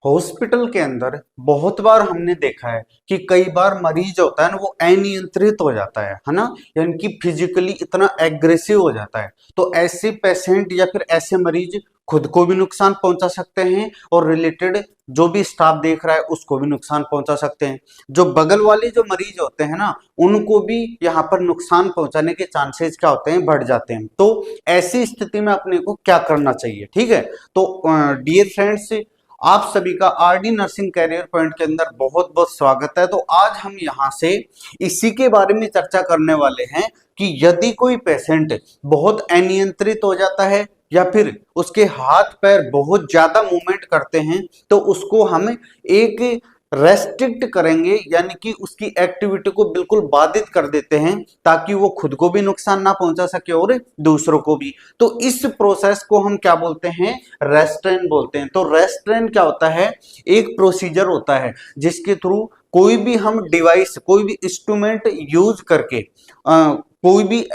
Hospital के अंदर बहुत बार हमने देखा है कि कई बार मरीज होता है ना, वो अनियंत्रित हो जाता है ना, यानी कि फिजिकली इतना एग्रेसिव हो जाता है। तो ऐसे पेशेंट या फिर ऐसे मरीज खुद को भी नुकसान पहुंचा सकते हैं और रिलेटेड जो भी स्टाफ देख रहा है उसको भी नुकसान पहुंचा सकते हैं। जो बगल वाले जो मरीज होते हैं ना, उनको भी यहाँ पर नुकसान पहुंचाने के चांसेस क्या होते हैं, बढ़ जाते हैं। तो ऐसी स्थिति में अपने को क्या करना चाहिए, ठीक है। तो डियर फ्रेंड्स, आप सभी का आरडी नर्सिंग कैरियर पॉइंट के अंदर बहुत बहुत स्वागत है। तो आज हम यहाँ से इसी के बारे में चर्चा करने वाले हैं कि यदि कोई पेशेंट बहुत अनियंत्रित हो जाता है या फिर उसके हाथ पैर बहुत ज्यादा मूवमेंट करते हैं, तो उसको हम एक रेस्ट्रिक्ट करेंगे, यानी कि उसकी एक्टिविटी को बिल्कुल बाधित कर देते हैं ताकि वो खुद को भी नुकसान ना पहुंचा सके और दूसरों को भी। तो इस प्रोसेस को हम क्या बोलते हैं, रेस्ट्रेन बोलते हैं। तो रेस्ट्रेन क्या होता है, एक प्रोसीजर होता है जिसके थ्रू कोई भी हम डिवाइस, कोई भी इंस्ट्रूमेंट यूज करके, कोई भी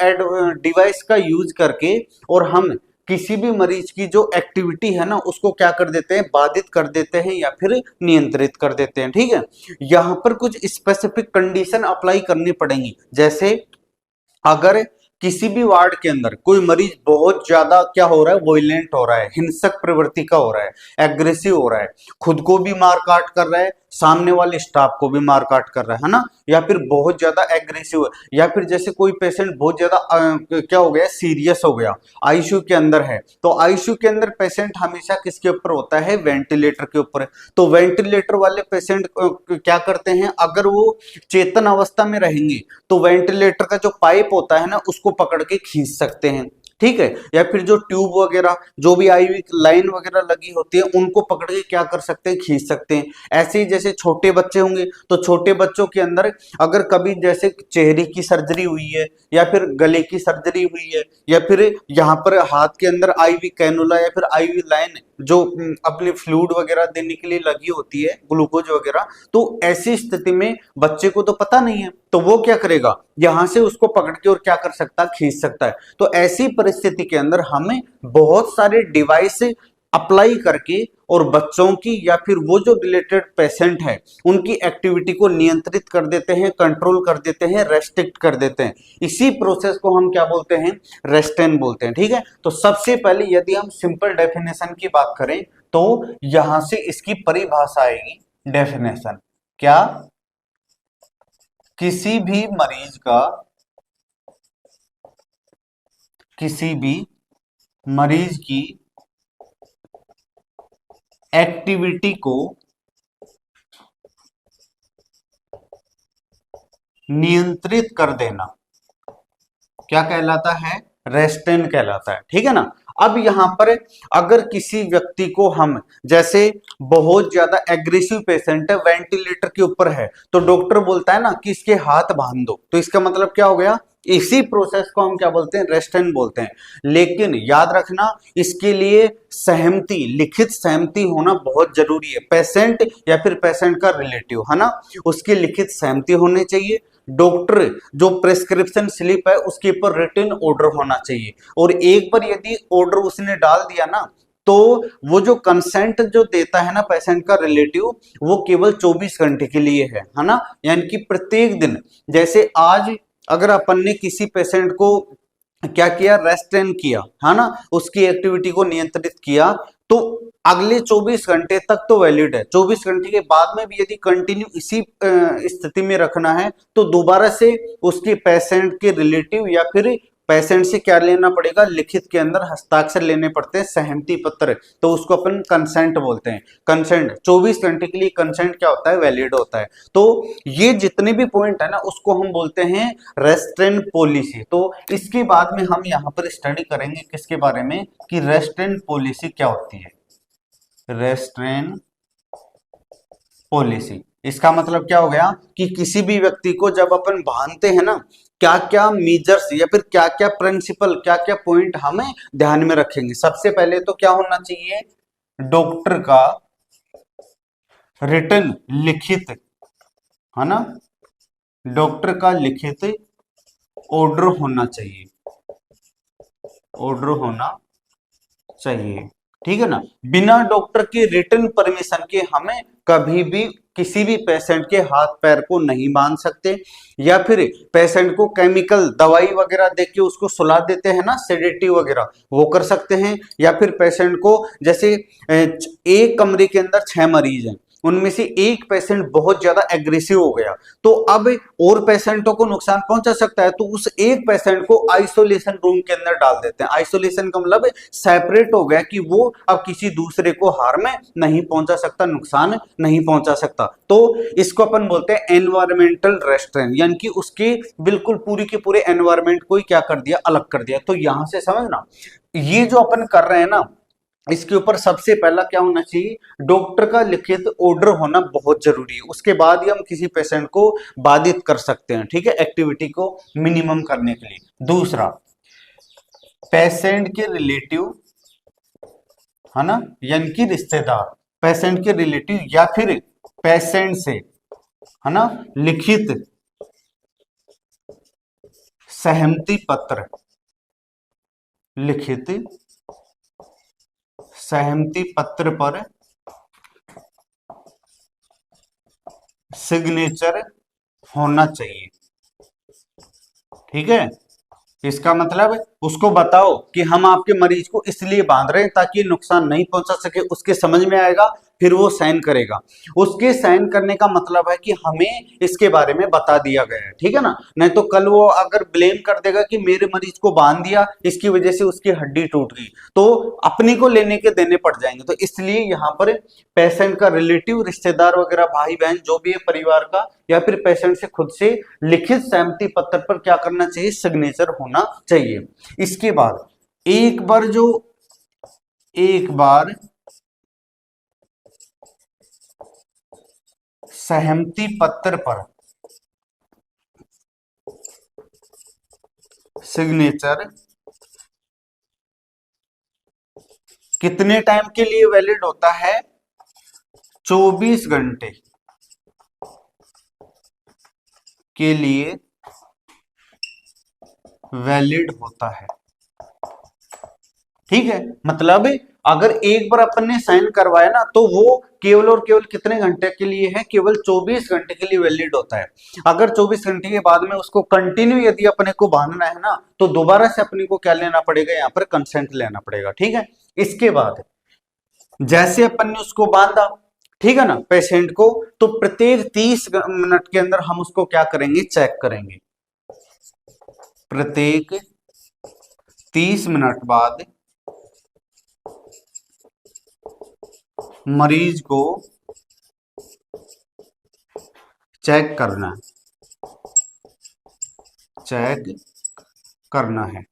डिवाइस का यूज करके और हम किसी भी मरीज की जो एक्टिविटी है ना उसको क्या कर देते हैं, बाधित कर देते हैं या फिर नियंत्रित कर देते हैं, ठीक है। यहाँ पर कुछ स्पेसिफिक कंडीशन अप्लाई करनी पड़ेंगी। जैसे अगर किसी भी वार्ड के अंदर कोई मरीज बहुत ज्यादा क्या हो रहा है, वोयलेंट हो रहा है, हिंसक प्रवृत्ति का हो रहा है, एग्रेसिव हो रहा है, खुद को भी मार काट कर रहा है, सामने वाले स्टाफ को भी मार काट कर रहा है ना, या फिर बहुत ज्यादा एग्रेसिव है, या फिर जैसे कोई पेशेंट बहुत ज्यादा क्या हो गया, सीरियस हो गया, आईसीयू के अंदर है। तो आईसीयू के अंदर पेशेंट हमेशा किसके ऊपर होता है, वेंटिलेटर के ऊपर। तो वेंटिलेटर वाले पेशेंट क्या करते हैं, अगर वो चेतन अवस्था में रहेंगे तो वेंटिलेटर का जो पाइप होता है ना उसको पकड़ के खींच सकते हैं, ठीक है। या फिर जो ट्यूब वगैरह, जो भी आईवी लाइन वगैरह लगी होती है, उनको पकड़ के क्या कर सकते हैं, खींच सकते हैं। ऐसे ही जैसे छोटे बच्चे होंगे तो छोटे बच्चों के अंदर अगर कभी जैसे चेहरे की सर्जरी हुई है या फिर गले की सर्जरी हुई है या फिर यहाँ पर हाथ के अंदर आईवी कैनुला या फिर आईवी लाइन जो अपने फ्लूइड वगैरह देने के लिए लगी होती है, ग्लूकोज वगैरह, तो ऐसी स्थिति में बच्चे को तो पता नहीं है, तो वो क्या करेगा, यहां से उसको पकड़ के और क्या कर सकता है, खींच सकता है। तो ऐसी परिस्थिति के अंदर हमें बहुत सारे डिवाइस अप्लाई करके और बच्चों की या फिर वो जो रिलेटेड पेशेंट है उनकी एक्टिविटी को नियंत्रित कर देते हैं, कंट्रोल कर देते हैं, रेस्ट्रिक्ट कर देते हैं। इसी प्रोसेस को हम क्या बोलते हैं, रेस्ट्रेन बोलते हैं, ठीक है। तो सबसे पहले यदि हम सिंपल डेफिनेशन की बात करें तो यहां से इसकी परिभाषा आएगी, डेफिनेशन क्या, किसी भी मरीज का, किसी भी मरीज की एक्टिविटी को नियंत्रित कर देना क्या कहलाता है, रेस्ट्रेन कहलाता है, ठीक है ना। अब यहां पर अगर किसी व्यक्ति को हम, जैसे बहुत ज्यादा एग्रेसिव पेशेंट है, वेंटिलेटर के ऊपर है, तो डॉक्टर बोलता है ना कि इसके हाथ बांध दो, तो इसका मतलब क्या हो गया, इसी प्रोसेस को हम क्या बोलते हैं, रेस्ट्रेन बोलते हैं। लेकिन याद रखना, इसके लिए सहमति, लिखित सहमति होना बहुत जरूरी है। पेशेंट या फिर पेशेंट का रिलेटिव है ना, उसकी लिखित सहमति होनी चाहिए। डॉक्टर जो प्रेस्क्रिप्शन स्लिप है उसके ऊपर रिटन ऑर्डर होना चाहिए, और एक बार यदि ऑर्डर उसने डाल दिया ना, तो वो जो कंसेंट जो देता है ना पेशेंट का रिलेटिव, वो केवल 24 घंटे के लिए है ना, यानी कि प्रत्येक दिन। जैसे आज अगर अपन ने किसी पेशेंट को क्या किया, रेस्ट्रेन किया है ना, उसकी एक्टिविटी को नियंत्रित किया, तो अगले 24 घंटे तक तो वैलिड है। 24 घंटे के बाद में भी यदि कंटिन्यू इसी स्थिति में रखना है तो दोबारा से उसके पेशेंट के रिलेटिव या फिर पेशेंट से क्या लेना पड़ेगा, लिखित के अंदर हस्ताक्षर लेने पड़ते हैं, सहमति पत्र, तो उसको अपन कंसेंट बोलते हैं। कंसेंट 24 घंटे के लिए कंसेंट क्या होता है, वैलिड होता है। तो ये जितने भी पॉइंट है ना उसको हम बोलते हैं रेस्ट्रेन पॉलिसी। तो इसके बाद में हम यहाँ पर स्टडी करेंगे किसके बारे में, कि रेस्ट्रेन पॉलिसी क्या होती है, रेस्ट्रेन पॉलिसी। इसका मतलब क्या हो गया कि किसी भी व्यक्ति को जब अपन बांधते हैं ना, क्या क्या मेजर्स या फिर क्या क्या प्रिंसिपल, क्या क्या पॉइंट हमें ध्यान में रखेंगे। सबसे पहले तो क्या होना चाहिए, डॉक्टर का रिटन, लिखित, है ना, डॉक्टर का लिखित ऑर्डर होना चाहिए, ऑर्डर होना चाहिए। ठीक है ना। बिना डॉक्टर की रिटन परमिशन के हमें कभी भी किसी भी पेशेंट के हाथ पैर को नहीं बांध सकते, या फिर पेशेंट को केमिकल दवाई वगैरह देके उसको सुला देते हैं ना, सेडेटिव वगैरह, वो कर सकते हैं। या फिर पेशेंट को जैसे एक कमरे के अंदर 6 मरीज हैं, उनमें से एक पेशेंट बहुत ज्यादा एग्रेसिव हो गया, तो अब और पेशेंटों को नुकसान पहुंचा सकता है, तो उस एक पेशेंट को आइसोलेशन रूम के अंदर डाल देते हैं। आइसोलेशन का मतलब सेपरेट हो गया कि वो अब किसी दूसरे को हार्म नहीं पहुंचा सकता, नुकसान नहीं पहुंचा सकता। तो इसको अपन बोलते हैं एनवायरमेंटल रेस्ट्रेंट, यानी कि उसके बिल्कुल पूरी के पूरे एनवायरमेंट को ही क्या कर दिया, अलग कर दिया। तो यहां से समझना, ये जो अपन कर रहे हैं ना, इसके ऊपर सबसे पहला क्या होना चाहिए, डॉक्टर का लिखित ऑर्डर होना बहुत जरूरी है। उसके बाद ही हम किसी पेशेंट को बाधित कर सकते हैं, ठीक है, एक्टिविटी को मिनिमम करने के लिए। दूसरा, पेशेंट के रिलेटिव, है ना, यानी कि रिश्तेदार, पेशेंट के रिलेटिव या फिर पेशेंट से, है ना, लिखित सहमति पत्र, लिखित सहमति पत्र पर सिग्नेचर होना चाहिए। ठीक है, इसका मतलब उसको बताओ कि हम आपके मरीज को इसलिए बांध रहे हैं ताकि नुकसान नहीं पहुंचा सके, उसके समझ में आएगा, फिर वो साइन करेगा। उसके साइन करने का मतलब है कि हमें इसके बारे में बता दिया गया है, ठीक है ना। नहीं तो कल वो अगर ब्लेम कर देगा कि मेरे मरीज को बांध दिया, इसकी वजह से उसकी हड्डी टूट गई, तो अपनी को लेने के देने पड़ जाएंगे। तो इसलिए यहाँ पर पेशेंट का रिलेटिव, रिश्तेदार वगैरह, भाई बहन जो भी है परिवार का, या फिर पेशेंट से खुद से लिखित सहमति पत्र पर क्या करना चाहिए, सिग्नेचर होना चाहिए। इसके बाद एक बार सहमति पत्र पर सिग्नेचर कितने टाइम के लिए वैलिड होता है, 24 घंटे के लिए वैलिड होता है। ठीक है, मतलब अगर एक बार अपन ने साइन करवाया ना, तो वो केवल और केवल कितने घंटे के लिए है, केवल 24 घंटे के लिए वैलिड होता है। अगर 24 घंटे के बाद में उसको कंटिन्यू यदि अपने को बांधना है ना, तो दोबारा से अपने को क्या लेना पड़ेगा, यहाँ पर कंसेंट लेना पड़ेगा। ठीक है, इसके बाद जैसे अपन ने उसको बांधा, ठीक है ना, पेशेंट को, तो प्रत्येक 30 मिनट के अंदर हम उसको क्या करेंगे, चेक करेंगे। प्रत्येक 30 मिनट बाद मरीज को चेक करना है,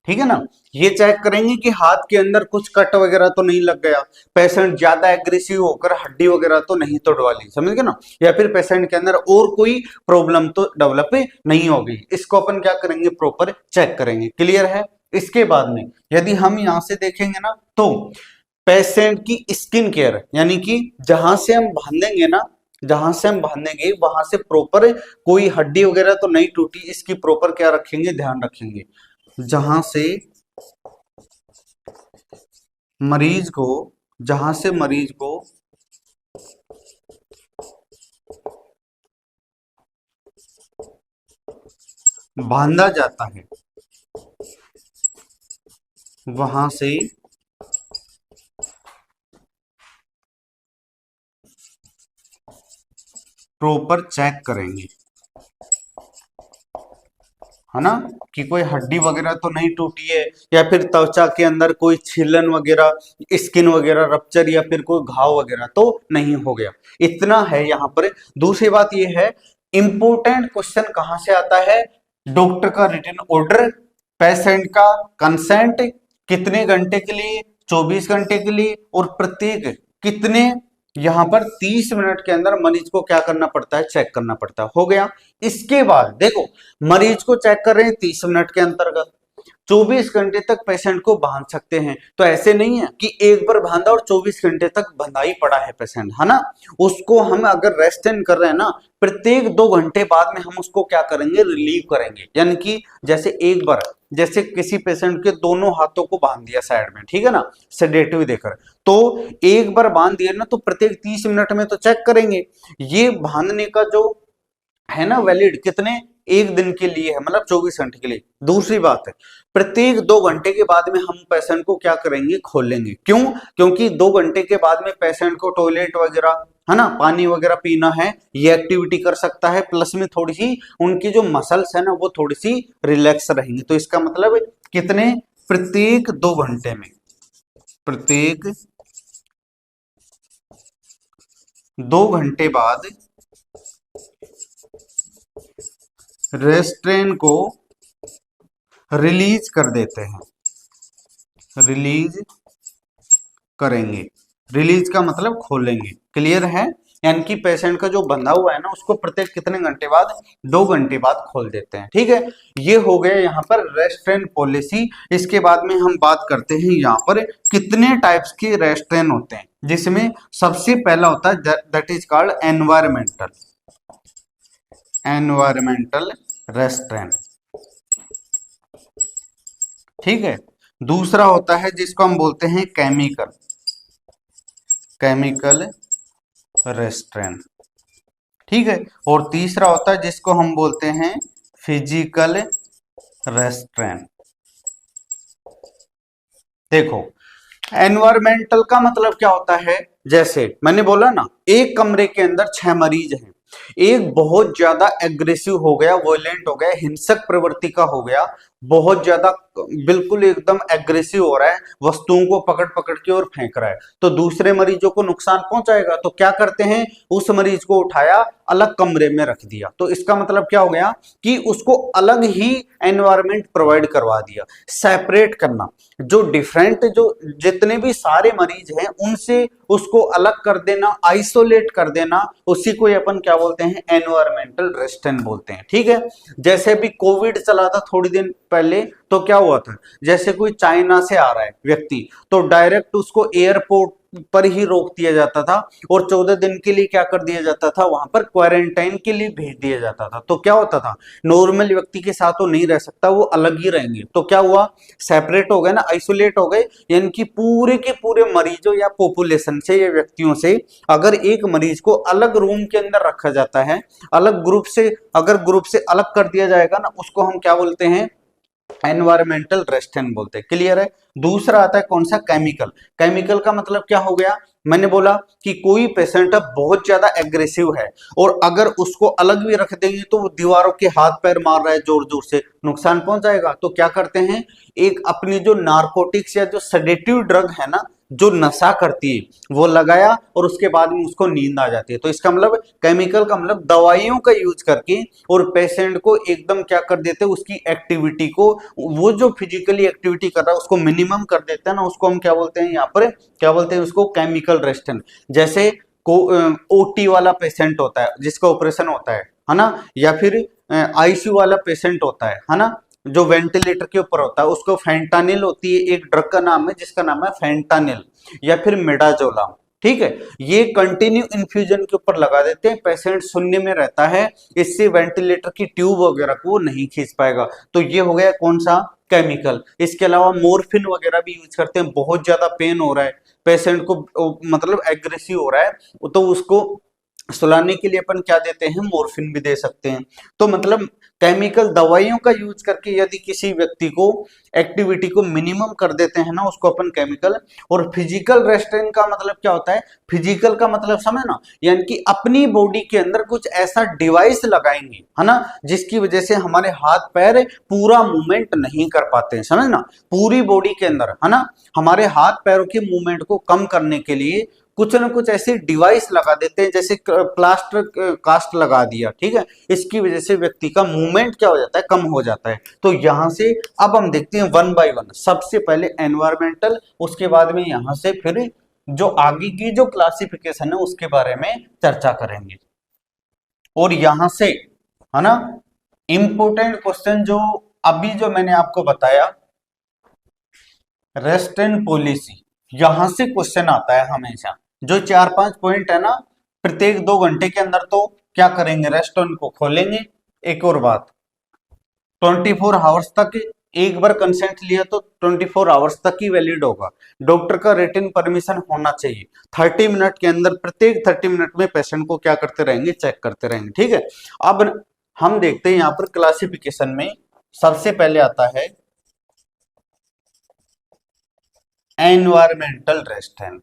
ठीक है ना। ये चेक करेंगे कि हाथ के अंदर कुछ कट वगैरह तो नहीं लग गया, पेशेंट ज्यादा एग्रेसिव होकर हड्डी वगैरह तो नहीं तोड़वा ली, समझ गए ना, या फिर पेशेंट के अंदर और कोई प्रॉब्लम तो डेवलप नहीं होगी। इसको अपन क्या करेंगे, प्रॉपर चेक करेंगे। क्लियर है। इसके बाद में यदि हम यहां से देखेंगे ना, तो पेशेंट की स्किन केयर, यानी कि जहां से हम बांधेंगे वहां से प्रॉपर कोई हड्डी वगैरह तो नहीं टूटी, इसकी प्रॉपर क्या रखेंगे, ध्यान रखेंगे। जहां से मरीज को बांधा जाता है, वहां से प्रॉपर चेक करेंगे, है ना, कि कोई हड्डी वगैरह तो नहीं टूटी है, या फिर त्वचा के अंदर कोई छीलन वगैरह, स्किन वगैरह रप्चर, या फिर कोई घाव वगैरह तो नहीं हो गया। इतना है यहाँ पर। दूसरी बात यह है, इंपोर्टेंट क्वेश्चन कहां से आता है, डॉक्टर का रिटन ऑर्डर, पेशेंट का कंसेंट, कितने घंटे के लिए, 24 घंटे के लिए, और प्रत्येक कितने, यहां पर 30 मिनट के अंदर मरीज को क्या करना पड़ता है, चेक करना पड़ता है। हो गया। इसके बाद देखो, मरीज को चेक कर रहे हैं 30 मिनट के अंतर्गत, 24 घंटे तक पेशेंट को बांध सकते हैं। तो ऐसे नहीं है कि एक बार बांधा और 24 घंटे तक बंधा ही पड़ा है पेशेंट, है ना। उसको हम अगर रेस्ट इन कर रहे हैं ना, प्रत्येक 2 घंटे बाद में हम उसको क्या करेंगे, रिलीव करेंगे। यानी कि जैसे एक बार जैसे किसी पेशेंट के दोनों हाथों को बांध दिया साइड में, ठीक है ना, सेडेटिव देकर, तो एक बार बांध दिया ना तो प्रत्येक 30 मिनट में तो चेक करेंगे। ये बांधने का जो है ना वैलिड कितने, एक दिन के लिए है, मतलब 24 घंटे के लिए। दूसरी बात है, प्रत्येक 2 घंटे के बाद में हम पेशेंट को क्या करेंगे, खोलेंगे। क्यों? क्योंकि 2 घंटे के बाद में पेशेंट को टॉयलेट वगैरह, है ना, पानी वगैरह पीना है, ये एक्टिविटी कर सकता है, प्लस में थोड़ी सी उनकी जो मसल्स है ना वो थोड़ी सी रिलैक्स रहेंगी। तो इसका मतलब कितने, प्रत्येक 2 घंटे में, प्रत्येक 2 घंटे बाद रेस्ट्रेन को रिलीज कर देते हैं, रिलीज करेंगे। रिलीज का मतलब खोलेंगे, क्लियर है? यानी कि पेशेंट का जो बंधा हुआ है ना उसको प्रत्येक कितने घंटे बाद, 2 घंटे बाद खोल देते हैं, ठीक है। ये हो गया यहाँ पर रेस्ट्रेन पॉलिसी। इसके बाद में हम बात करते हैं यहाँ पर कितने टाइप्स के रेस्ट्रेन होते हैं, जिसमें सबसे पहला होता है that is called environmental, environmental restrain, ठीक है। दूसरा होता है जिसको हम बोलते हैं केमिकल, केमिकल रेस्ट्रेन, ठीक है। और तीसरा होता है जिसको हम बोलते हैं फिजिकल रेस्ट्रेन। देखो, एनवायरमेंटल का मतलब क्या होता है, जैसे मैंने बोला ना, एक कमरे के अंदर 6 मरीज हैं, एक बहुत ज्यादा एग्रेसिव हो गया, वॉयलेंट हो गया, हिंसक प्रवृत्ति का हो गया, बहुत ज्यादा बिल्कुल एकदम एग्रेसिव हो रहा है, वस्तुओं को पकड़ पकड़ के और फेंक रहा है, तो दूसरे मरीजों को नुकसान पहुंचाएगा। तो क्या करते हैं, उस मरीज को उठाया, अलग कमरे में रख दिया। तो इसका मतलब क्या हो गया कि उसको अलग ही एनवायरनमेंट प्रोवाइड करवा दिया। सेपरेट करना, जो डिफरेंट, जो जितने भी सारे मरीज हैं उनसे उसको अलग कर देना, आइसोलेट कर देना, उसी को अपन क्या बोलते हैं, एनवायरमेंटल रेस्ट्रेन बोलते हैं, ठीक है। जैसे भी कोविड चला था थोड़ी दिन पहले, तो क्या हुआ था, जैसे कोई चाइना से आ रहा है व्यक्ति, तो डायरेक्ट उसको एयरपोर्ट पर ही रोक दिया जाता था और 14 दिन के लिए क्या कर दिया जाता था, वहां पर क्वारंटाइन के लिए भेज दिया जाता था। तो क्या होता था, नॉर्मल व्यक्ति के साथ तो नहीं रह सकता, वो अलग ही रहेंगे। तो क्या हुआ, सेपरेट हो गए ना, आइसोलेट हो गए, यानी कि पूरे के पूरे मरीजों या पॉपुलेशन से या व्यक्तियों से अगर एक मरीज को अलग रूम के अंदर रखा जाता है, अलग ग्रुप से, अगर ग्रुप से अलग कर दिया जाएगा ना, उसको हम क्या बोलते हैं, एनवायरमेंटल रेस्ट्रेन बोलते हैं, क्लियर है। दूसरा आता है कौन सा, केमिकल। केमिकल का मतलब क्या हो गया, मैंने बोला कि कोई पेशेंट अब बहुत ज्यादा एग्रेसिव है और अगर उसको अलग भी रख देंगे तो वो दीवारों के हाथ पैर मार रहा है जोर जोर से, नुकसान पहुंचाएगा। तो क्या करते हैं, एक अपनी जो नार्कोटिक्स या जो सेडेटिव ड्रग है ना, जो नशा करती है, वो लगाया और उसके बाद में उसको नींद आ जाती है। तो इसका मतलब केमिकल का मतलब दवाइयों का यूज करके और पेशेंट को एकदम क्या कर देते हैं, उसकी एक्टिविटी को, वो जो फिजिकली एक्टिविटी कर रहा है उसको मिनिमम कर देते हैं ना, उसको हम क्या बोलते हैं, यहाँ पर क्या बोलते हैं, उसको केमिकल रेस्ट्रेन। जैसे को ओटी वाला पेशेंट होता है जिसका ऑपरेशन होता है ना, या फिर आईसीयू वाला पेशेंट होता है ना, जो वेंटिलेटर के ऊपर होता है, उसको फेंटानिल होती है, एक ड्रग का नाम है जिसका नाम है फेंटानिल या फिर मिडाजोलाम, ठीक है। ये कंटिन्यू इन्फ्यूजन के ऊपर लगा देते हैं, पेशेंट शून्य में रहता है, इससे वेंटिलेटर की ट्यूब वगैरह को नहीं खींच पाएगा। तो ये हो गया कौन सा, केमिकल। इसके अलावा मोरफिन वगैरह भी यूज करते हैं, बहुत ज्यादा पेन हो रहा है पेशेंट को, मतलब एग्रेसिव हो रहा है, तो उसको सुलाने के लिए अपन क्या देते हैं, मोरफिन भी दे सकते हैं। तो मतलब केमिकल दवाइयों का यूज करके यदि किसी व्यक्ति को एक्टिविटी को मिनिमम कर देते हैं ना, उसको अपन केमिकल। और फिजिकल रेस्ट्रेन का मतलब क्या होता है, फिजिकल का मतलब समझ ना, यानी कि अपनी बॉडी के अंदर कुछ ऐसा डिवाइस लगाएंगे, है ना, जिसकी वजह से हमारे हाथ पैर पूरा मूवमेंट नहीं कर पाते हैं, समझ ना, पूरी बॉडी के अंदर, है ना, हमारे हाथ पैरों के मूवमेंट को कम करने के लिए कुछ ना कुछ ऐसी डिवाइस लगा देते हैं, जैसे प्लास्टर कास्ट लगा दिया, ठीक है। इसकी वजह से व्यक्ति का मूवमेंट क्या हो जाता है, कम हो जाता है। तो यहां से अब हम देखते हैं वन बाय वन, सबसे पहले एनवायरमेंटल, उसके बाद में यहां से फिर जो आगे की जो क्लासिफिकेशन है उसके बारे में चर्चा करेंगे। और यहां से, है ना, इंपोर्टेंट क्वेश्चन जो अभी जो मैंने आपको बताया, रेस्ट्रेन पॉलिसी, यहां से क्वेश्चन आता है हमेशा। जो 4-5 पॉइंट है ना, प्रत्येक 2 घंटे के अंदर तो क्या करेंगे, रेस्टोरेंट को खोलेंगे। एक और बात, 24 आवर्स तक एक बार कंसेंट लिया तो 24 आवर्स तक ही वैलिड होगा। डॉक्टर का रिटन परमिशन होना चाहिए। 30 मिनट के अंदर, प्रत्येक 30 मिनट में पेशेंट को क्या करते रहेंगे, चेक करते रहेंगे। ठीक है, अब हम देखते हैं यहाँ पर क्लासिफिकेशन में सबसे पहले आता है एनवायरमेंटल रेस्ट्रेंट।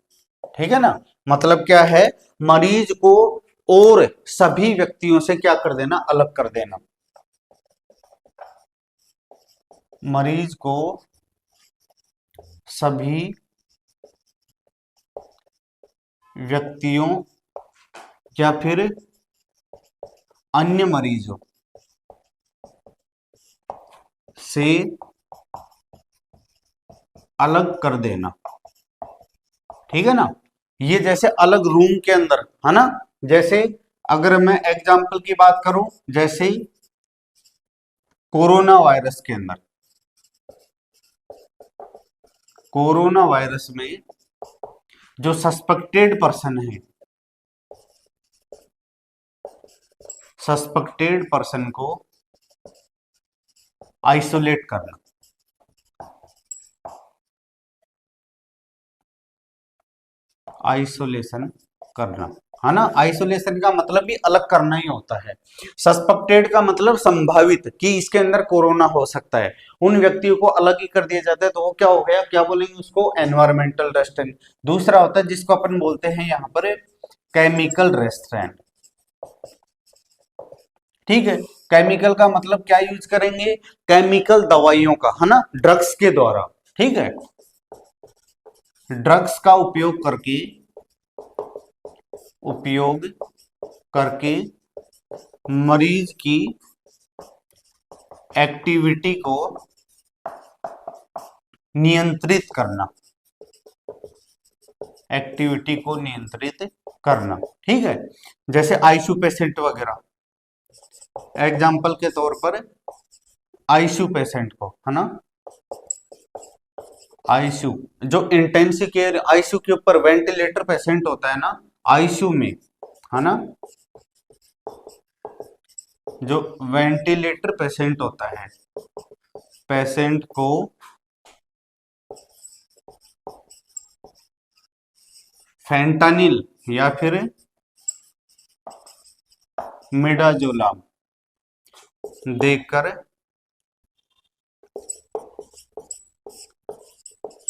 ठीक है ना, मतलब क्या है, मरीज को और सभी व्यक्तियों से क्या कर देना, अलग कर देना। मरीज को सभी व्यक्तियों या फिर अन्य मरीजों से अलग कर देना। ठीक है ना, ये जैसे अलग रूम के अंदर है ना, जैसे अगर मैं एग्जांपल की बात करूं, जैसे कोरोना वायरस के अंदर, कोरोना वायरस में जो सस्पेक्टेड पर्सन है, सस्पेक्टेड पर्सन को आइसोलेट करना। आइसोलेशन करना, है ना, आइसोलेशन का मतलब भी अलग करना ही होता है। सस्पेक्टेड का मतलब संभावित कि इसके अंदर कोरोना हो सकता है, उन व्यक्तियों को अलग ही कर दिया जाता है, तो वो क्या हो गया, क्या बोलेंगे उसको, एनवायरमेंटल रेस्ट्रेंट। दूसरा होता है जिसको अपन बोलते हैं यहाँ पर केमिकल रेस्ट्रेंट। ठीक है, केमिकल का मतलब क्या यूज करेंगे, केमिकल दवाइयों का, है ना, ड्रग्स के द्वारा। ठीक है, ड्रग्स का उपयोग करके मरीज की एक्टिविटी को नियंत्रित करना, एक्टिविटी को नियंत्रित करना। ठीक है, जैसे आईसीयू पेशेंट वगैरह, एग्जाम्पल के तौर पर आईसीयू पेशेंट को, है ना, आईसीयू जो इंटेंसिव केयर, आईसीयू के ऊपर वेंटिलेटर पेशेंट होता है ना आईसीयू में, है ना, जो वेंटिलेटर पेशेंट होता है, पेशेंट को फेंटानिल या फिर मिडाजोलाम देकर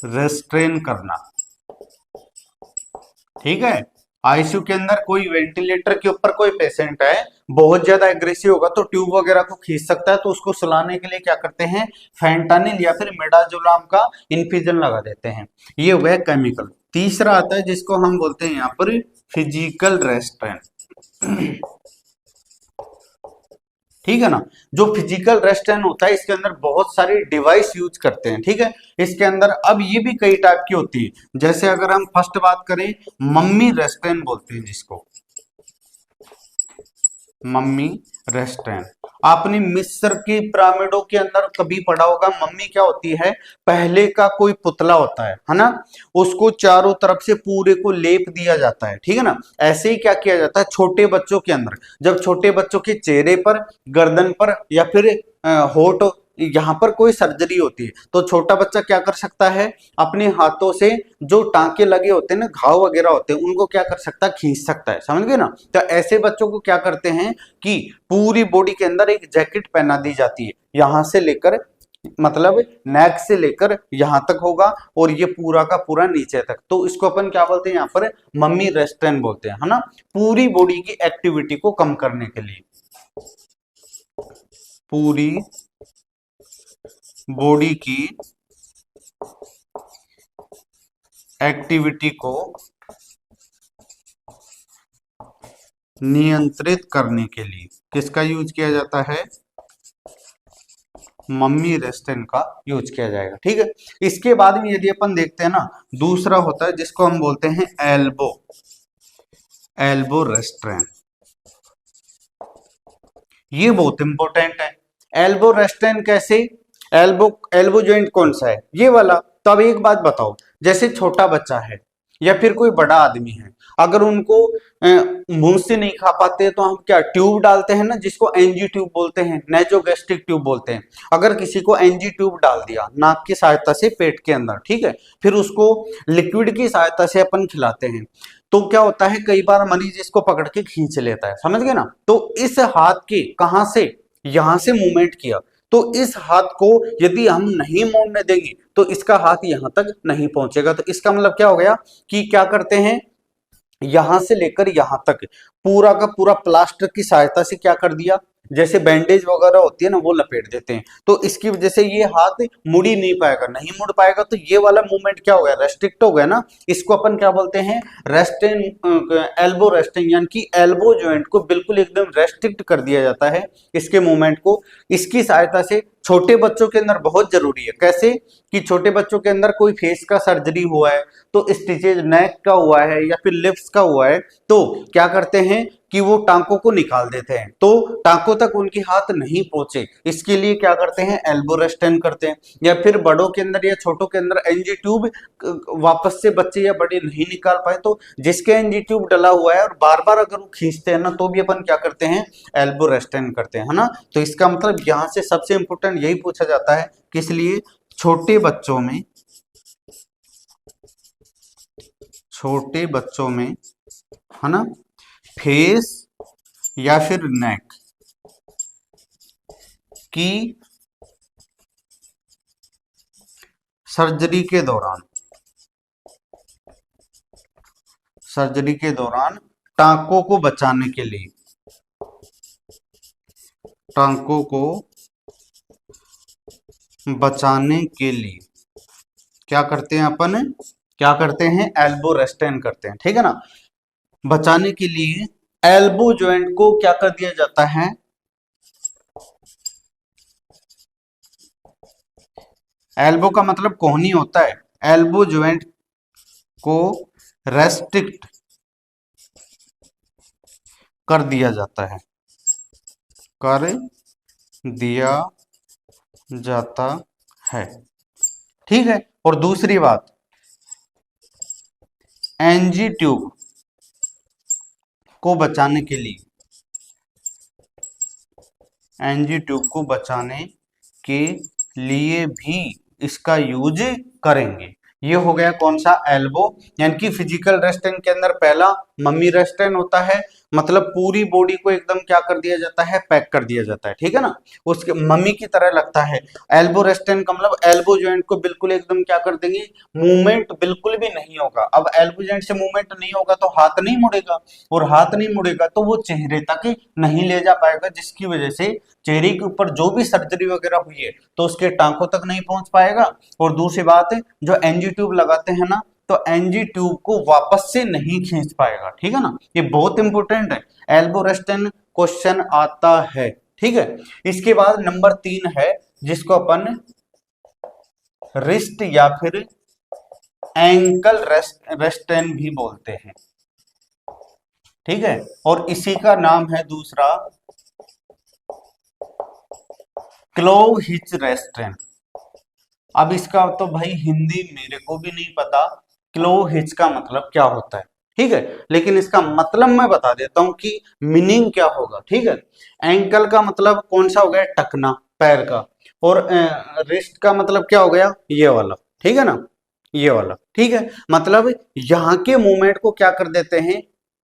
रेस्ट्रेन करना। ठीक है, आईसीयू के अंदर कोई वेंटिलेटर के ऊपर कोई पेशेंट है, बहुत ज्यादा एग्रेसिव होगा तो ट्यूब वगैरह को खींच सकता है, तो उसको सुलाने के लिए क्या करते हैं, फेंटानिल या फिर मिडाजोलाम का इन्फ्यूजन लगा देते हैं। ये हो गया केमिकल। तीसरा आता है जिसको हम बोलते हैं यहाँ पर फिजिकल रेस्ट्रेंट। ठीक है ना, जो फिजिकल रेस्ट्रेंट होता है इसके अंदर बहुत सारी डिवाइस यूज करते हैं। ठीक है, इसके अंदर अब ये भी कई टाइप की होती है, जैसे अगर हम फर्स्ट बात करें, मम्मी रेस्ट्रेंट बोलते हैं जिसको, मम्मी रेस्ट्रेंट। आपने मिस्र की पिरामिडों के अंदर कभी पढ़ा होगा, मम्मी क्या होती है, पहले का कोई पुतला होता है ना, उसको चारों तरफ से पूरे को लेप दिया जाता है। ठीक है ना, ऐसे ही क्या किया जाता है छोटे बच्चों के अंदर, जब छोटे बच्चों के चेहरे पर, गर्दन पर या फिर होठ, यहाँ पर कोई सर्जरी होती है, तो छोटा बच्चा क्या कर सकता है, अपने हाथों से जो टांके लगे होते हैं ना, घाव वगैरह होते हैं, उनको क्या कर सकता है, खींच सकता है। समझ गए ना, तो ऐसे बच्चों को क्या करते हैं कि पूरी बॉडी के अंदर एक जैकेट पहना दी जाती है, यहां से लेकर, मतलब नेक से लेकर यहां तक होगा, और ये पूरा का पूरा नीचे तक, तो इसको अपन क्या बोलते हैं, यहाँ पर मम्मी रेस्ट्रेंट बोलते हैं, है ना, पूरी बॉडी की एक्टिविटी को कम करने के लिए, पूरी बॉडी की एक्टिविटी को नियंत्रित करने के लिए किसका यूज किया जाता है, मम्मी रेस्ट्रेंट का यूज किया जाएगा। ठीक है, इसके बाद में यदि अपन देखते हैं ना, दूसरा होता है जिसको हम बोलते हैं एल्बो, एल्बो रेस्ट्रेंट। ये बहुत इंपॉर्टेंट है। एल्बो रेस्ट्रेंट कैसे, एल्बो जॉइंट कौन सा है, ये वाला। तो अब एक बात बताओ, जैसे छोटा बच्चा है या फिर कोई बड़ा आदमी है, अगर उनको मुंह से नहीं खा पाते तो हम क्या ट्यूब डालते हैं ना, जिसको एनजी ट्यूब बोलते हैं, नेजोगैस्ट्रिक ट्यूब बोलते हैं। अगर किसी को एनजी ट्यूब डाल दिया नाक की सहायता से पेट के अंदर, ठीक है, फिर उसको लिक्विड की सहायता से अपन खिलाते हैं, तो क्या होता है कई बार मरीज इसको पकड़ के खींच लेता है, समझ गए ना। तो इस हाथ के कहां से, यहां से मूवमेंट किया, तो इस हाथ को यदि हम नहीं मोड़ने देंगे तो इसका हाथ यहां तक नहीं पहुंचेगा। तो इसका मतलब क्या हो गया कि क्या करते हैं, यहां से लेकर यहां तक पूरा का पूरा प्लास्टर की सहायता से क्या कर दिया, जैसे बैंडेज वगैरह होती है ना वो लपेट देते हैं। तो इसकी वजह से ये हाथ मुड़ ही नहीं पाएगा, नहीं मुड़ पाएगा तो ये वाला मूवमेंट क्या हो गया, रेस्ट्रिक्ट हो गया ना। इसको अपन क्या बोलते हैं, रेस्टेन एल्बो रेस्टिंग, यानी कि एल्बो जॉइंट को बिल्कुल एकदम रेस्ट्रिक्ट कर दिया जाता है इसके मूवमेंट को। इसकी सहायता से छोटे बच्चों के अंदर बहुत जरूरी है, कैसे कि छोटे बच्चों के अंदर कोई फेस का सर्जरी हुआ है, तो स्टिचेज नेक का हुआ है या फिर लिप्स का हुआ है, तो क्या करते हैं कि वो टांकों को निकाल देते हैं, तो टांकों तक उनकी हाथ नहीं पहुंचे, इसके लिए क्या करते हैं, एल्बो रेस्टेन करते हैं। या फिर बड़ों के अंदर या छोटों के अंदर एनजी ट्यूब वापस से बच्चे या बड़े नहीं निकाल पाए, तो जिसके एनजी ट्यूब डला हुआ है और बार बार अगर वो खींचते हैं ना, तो भी अपन क्या करते हैं, एल्बो रेस्टेन करते हैं, है ना। तो इसका मतलब यहां से सबसे इंपॉर्टेंट यही पूछा जाता है, किस लिए, छोटे बच्चों में, छोटे बच्चों में, है ना, फेस या फिर नेक की सर्जरी के दौरान, सर्जरी के दौरान टांकों को बचाने के लिए, टांकों को बचाने के लिए क्या करते हैं अपन, क्या करते हैं, एल्बो रेस्टेन करते हैं, ठीक है ना। बचाने के लिए एल्बो जॉइंट को क्या कर दिया जाता है, एल्बो का मतलब कोहनी होता है, एल्बो जॉइंट को रेस्ट्रिक्ट कर दिया जाता है, कर दिया जाता है, ठीक है। और दूसरी बात, एनजी ट्यूब को बचाने के लिए, एनजी ट्यूब को बचाने के लिए भी इसका यूज करेंगे। ये हो गया कौन सा, एल्बो, यानी कि फिजिकल रेस्टेन के अंदर पहला मम्मी रेस्टेन होता है, मतलब पूरी बॉडी को एकदम क्या कर दिया जाता है, पैक कर दिया जाता है, ठीक है ना, उसके मम्मी की तरह लगता है। एल्बो रेस्टेन का मतलब एल्बो जॉइंट को बिल्कुल एकदम क्या कर देंगे, मूवमेंट बिल्कुल भी नहीं होगा। अब एल्बो जॉइंट से मूवमेंट नहीं होगा तो हाथ नहीं मुड़ेगा, और हाथ नहीं मुड़ेगा तो वो चेहरे तक नहीं ले जा पाएगा, जिसकी वजह से चेहरे के ऊपर जो भी सर्जरी वगैरह हुई है तो उसके टांकों तक नहीं पहुंच पाएगा। और दूसरी बात है, जो एनजी ट्यूब लगाते हैं ना, तो एनजी ट्यूब को वापस से नहीं खींच पाएगा, ठीक है ना, ये बहुत इंपॉर्टेंट है, एल्बो रेस्टेन क्वेश्चन आता है, ठीक है। इसके बाद नंबर 3 है, जिसको अपन रिस्ट या फिर एंकल रेस्टेन भी बोलते हैं, ठीक है। और इसी का नाम है दूसरा क्लोव हिच रेस्टेन। अब इसका तो भाई हिंदी मेरे को भी नहीं पता, क्लोव हिच का मतलब क्या होता है, ठीक है, लेकिन इसका मतलब मैं बता देता हूं कि मीनिंग क्या होगा, ठीक है। एंकल का मतलब कौन सा हो गया, टखना पैर का, और रिस्ट का मतलब क्या हो गया, ये वाला, ठीक है ना, ये वाला, ठीक है। मतलब यहाँ के मूवमेंट को क्या कर देते हैं,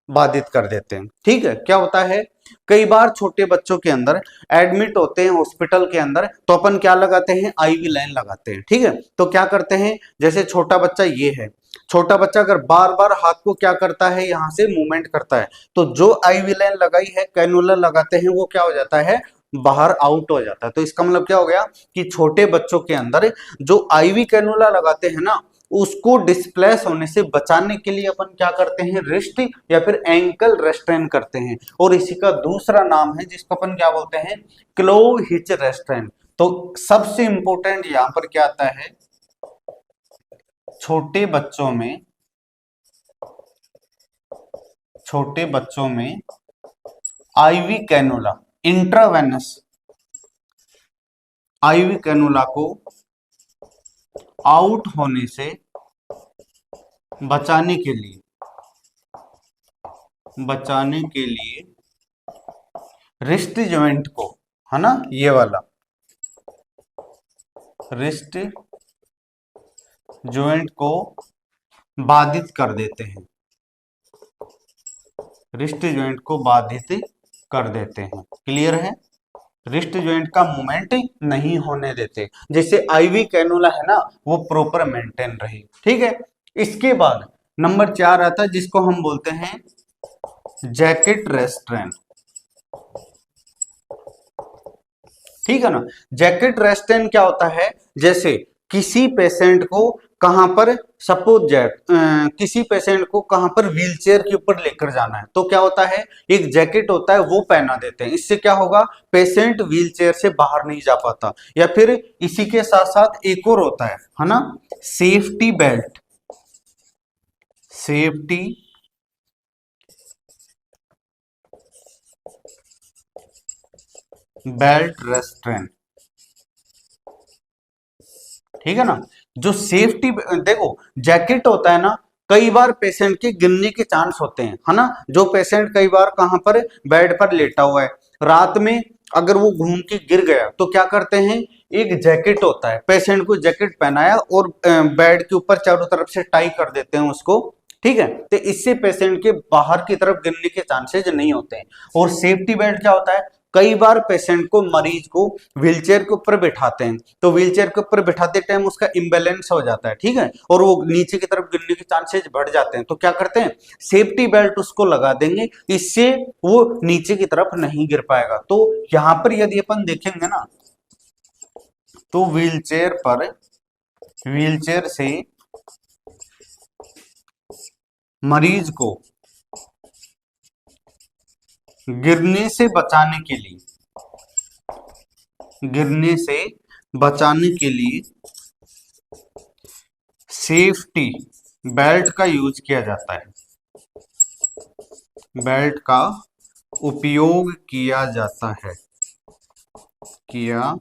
बाधित कर देते हैं, ठीक है। क्या होता है, कई बार छोटे बच्चों के अंदर एडमिट होते हैं हॉस्पिटल के अंदर, तो अपन क्या लगाते हैं, आईवी लाइन लगाते हैं, ठीक है। तो क्या करते हैं, जैसे छोटा बच्चा ये है, छोटा बच्चा अगर बार बार हाथ को क्या करता है, यहां से मूवमेंट करता है, तो जो आईवी लाइन लगाई है, कैनुला लगाते हैं, वो क्या हो जाता है, बाहर आउट हो जाता है। तो इसका मतलब क्या हो गया कि छोटे बच्चों के अंदर जो आईवी कैनुला लगाते हैं ना, उसको डिस्प्लेस होने से बचाने के लिए अपन क्या करते हैं, रिस्ट या फिर एंकल रेस्ट्रेन करते हैं। और इसी का दूसरा नाम है जिसको अपन क्या बोलते हैं, क्लोव हिच रेस्ट्रेन। तो सबसे इंपॉर्टेंट यहां पर क्या आता है, छोटे बच्चों में, छोटे बच्चों में IV cannula, intravenous IV cannula को आउट होने से बचाने के लिए बचाने के लिए रिस्ट जॉइंट को, है ना, ये वाला रिस्ट जॉइंट को बाधित कर देते हैं, रिस्ट जॉइंट को बाधित कर देते हैं। क्लियर है? रिस्ट जॉइंट का मूवमेंट नहीं होने देते, जैसे आईवी कैनुला है ना, वो प्रॉपर मेंटेन रहे। ठीक है, इसके बाद नंबर 4 आता है जिसको हम बोलते हैं जैकेट रेस्ट्रेन। ठीक है ना? जैकेट रेस्ट्रेन क्या होता है, जैसे किसी पेशेंट को कहां पर, सपोज किसी पेशेंट को कहां पर व्हीलचेयर के ऊपर लेकर जाना है, तो क्या होता है, एक जैकेट होता है वो पहना देते हैं। इससे क्या होगा, पेशेंट व्हीलचेयर से बाहर नहीं जा पाता। या फिर इसी के साथ साथ एक और होता है ना, safety belt, safety belt restrain. ठीक है ना? जो सेफ्टी, देखो जैकेट होता है ना, कई बार पेशेंट के गिरने के चांस होते हैं, है ना। जो पेशेंट कई बार कहां पर, बेड पर लेटा हुआ है, रात में अगर वो घूम के गिर गया तो क्या करते हैं, एक जैकेट होता है, पेशेंट को जैकेट पहनाया और बेड के ऊपर चारों तरफ से टाई कर देते हैं उसको। ठीक है, तो इससे पेशेंट के बाहर की तरफ गिरने के चांसेस नहीं होते हैं। और सेफ्टी बेल्ट क्या होता है, कई बार पेशेंट को, मरीज को व्हीलचेयर के ऊपर बिठाते हैं, तो व्हीलचेयर के ऊपर बिठाते टाइम उसका इम्बैलेंस हो जाता है। ठीक है, और वो नीचे की तरफ गिरने के चांसेस बढ़ जाते हैं, तो क्या करते हैं, सेफ्टी बेल्ट उसको लगा देंगे, इससे वो नीचे की तरफ नहीं गिर पाएगा। तो यहां पर यदि अपन देखेंगे ना, तो व्हीलचेयर से मरीज को गिरने से बचाने के लिए, गिरने से बचाने के लिए सेफ्टी बेल्ट का यूज किया जाता है, बेल्ट का उपयोग किया जाता है, किया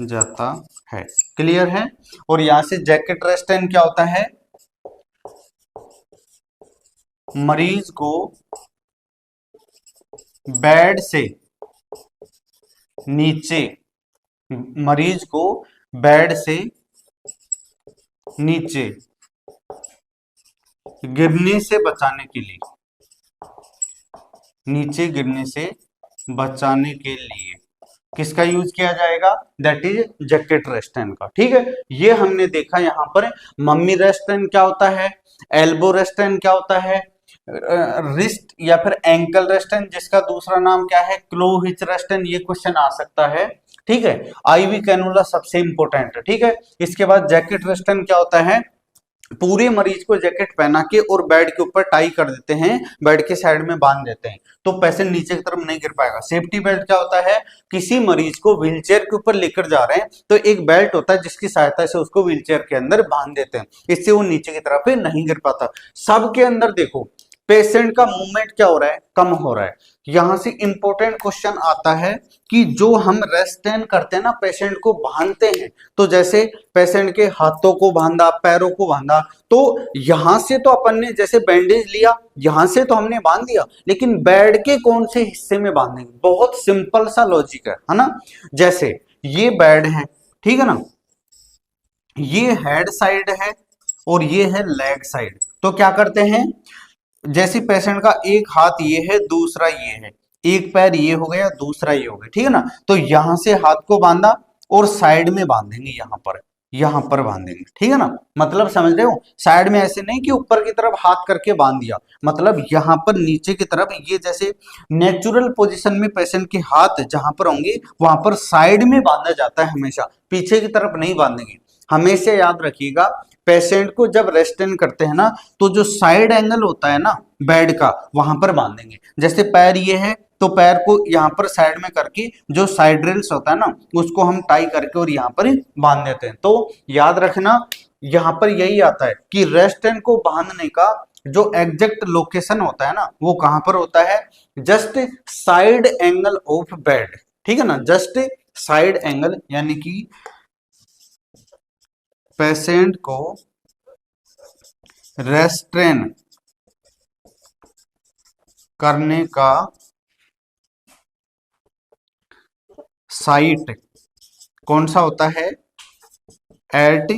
जाता है। क्लियर है? और यहां से जैकेट रेस्ट्रेन क्या होता है, मरीज को बेड से नीचे, मरीज को बेड से नीचे गिरने से बचाने के लिए, नीचे गिरने से बचाने के लिए किसका यूज किया जाएगा, दैट इज जैकेट रेस्ट्रेन का। ठीक है, ये हमने देखा। यहां पर मम्मी रेस्ट्रेन क्या होता है, एल्बो रेस्ट्रेन क्या होता है, रिस्ट या फिर एंकल रेस्ट्रेन, जिसका दूसरा नाम क्या है, क्लो हिच रेस्ट्रेन, ये क्वेश्चन आ सकता है। ठीक है, आईवी कैनुला सबसे इंपॉर्टेंट है। ठीक है, इसके बाद जैकेट रेस्ट्रेन क्या होता है, पूरे मरीज को जैकेट पहना के और बेड के ऊपर टाई कर देते हैं, बेड के साइड में बांध देते हैं, तो पेशेंट नीचे की तरफ नहीं गिर पाएगा। सेफ्टी बेल्ट क्या होता है, किसी मरीज को व्हीलचेयर के ऊपर लेकर जा रहे हैं तो एक बेल्ट होता है जिसकी सहायता से उसको व्हीलचेयर के अंदर बांध देते हैं, इससे वो नीचे की तरफ नहीं गिर पाता। सबके अंदर देखो पेशेंट का मूवमेंट क्या हो रहा है, कम हो रहा है। यहां से इंपॉर्टेंट क्वेश्चन आता है कि जो हम रेस्ट्रेन करते हैं ना, पेशेंट को बांधते हैं, तो जैसे पेशेंट के हाथों को बांधा, पैरों को बांधा, तो यहां से तो अपन ने जैसे बैंडेज लिया, यहां से तो हमने बांध दिया, लेकिन बेड के कौन से हिस्से में बांधेंगे, बहुत सिंपल सा लॉजिक है ना। जैसे ये बेड है, ठीक है ना, ये हेड साइड है और ये है लेग साइड, तो क्या करते हैं, जैसे पेशेंट का एक हाथ ये है, दूसरा ये है, एक पैर ये हो गया, दूसरा ये हो गया, ठीक है ना, तो यहां से हाथ को बांधा और साइड में बांधेंगे, यहां पर बांधेंगे। ठीक है ना, मतलब समझ रहे हो, साइड में ऐसे नहीं कि ऊपर की तरफ हाथ करके बांध दिया, मतलब यहां पर नीचे की तरफ, ये जैसे नेचुरल पोजीशन में पेशेंट के हाथ जहां पर होंगे वहां पर साइड में बांधा जाता है, हमेशा पीछे की तरफ नहीं बांधेंगे। हमेशा याद रखिएगा, पेशेंट को जब रेस्टेन करते हैं ना, तो जो साइड एंगल होता है ना बेड का, वहां पर बांधेंगे। जैसे पैर ये है तो पैर को यहाँ पर साइड में करके जो साइड रेल्स होता है ना, उसको हम टाई करके और यहाँ पर बांध देते हैं। तो याद रखना, यहाँ पर यही आता है कि रेस्टेन को बांधने का जो एग्जैक्ट लोकेशन होता है ना, वो कहां पर होता है, just side angle of bed. ठीक है ना, जस्ट साइड एंगल, यानी कि पेशेंट को रेस्ट्रेन करने का साइट कौन सा होता है? At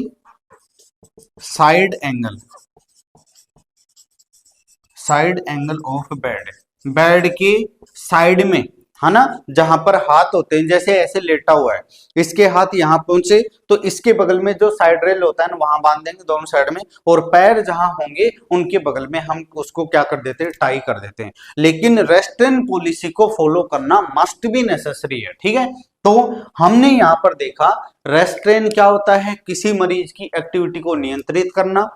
side angle, side angle of bed, bed के साइड में, है ना, जहां पर हाथ होते हैं, जैसे ऐसे लेटा हुआ है, इसके हाथ यहां पहुंचे तो इसके बगल में जो साइड रेल होता है ना वहां बांध देंगे दोनों साइड में, और पैर जहां होंगे उनके बगल में हम उसको क्या कर देते हैं? टाई कर देते हैं। लेकिन रेस्ट्रेन पॉलिसी को फॉलो करना मस्ट बी नेसेसरी है, ठीक है। तो हमने यहां पर देखा रेस्ट्रेन क्या होता है, किसी मरीज की एक्टिविटी को नियंत्रित करना।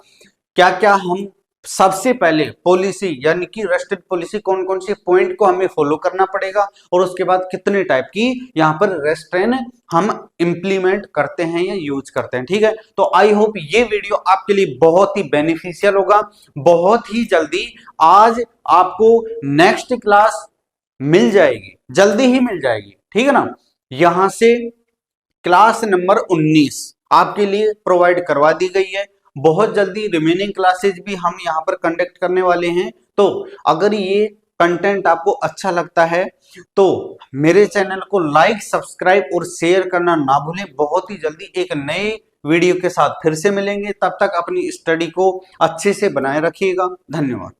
क्या क्या हम सबसे पहले पॉलिसी यानी कि रेस्ट्रिक्ट पॉलिसी कौन कौन सी पॉइंट को हमें फॉलो करना पड़ेगा, और उसके बाद कितने टाइप की यहां पर रेस्ट्रेन हम इंप्लीमेंट करते हैं या यूज करते हैं, ठीक है। तो आई होप ये वीडियो आपके लिए बहुत ही बेनिफिशियल होगा। बहुत ही जल्दी आज आपको नेक्स्ट क्लास मिल जाएगी, जल्दी ही मिल जाएगी, ठीक है ना। यहां से क्लास नंबर 19 आपके लिए प्रोवाइड करवा दी गई है। बहुत जल्दी रिमेनिंग क्लासेज भी हम यहाँ पर कंडक्ट करने वाले हैं। तो अगर ये कंटेंट आपको अच्छा लगता है तो मेरे चैनल को लाइक, सब्सक्राइब और शेयर करना ना भूलें। बहुत ही जल्दी एक नए वीडियो के साथ फिर से मिलेंगे। तब तक अपनी स्टडी को अच्छे से बनाए रखिएगा। धन्यवाद।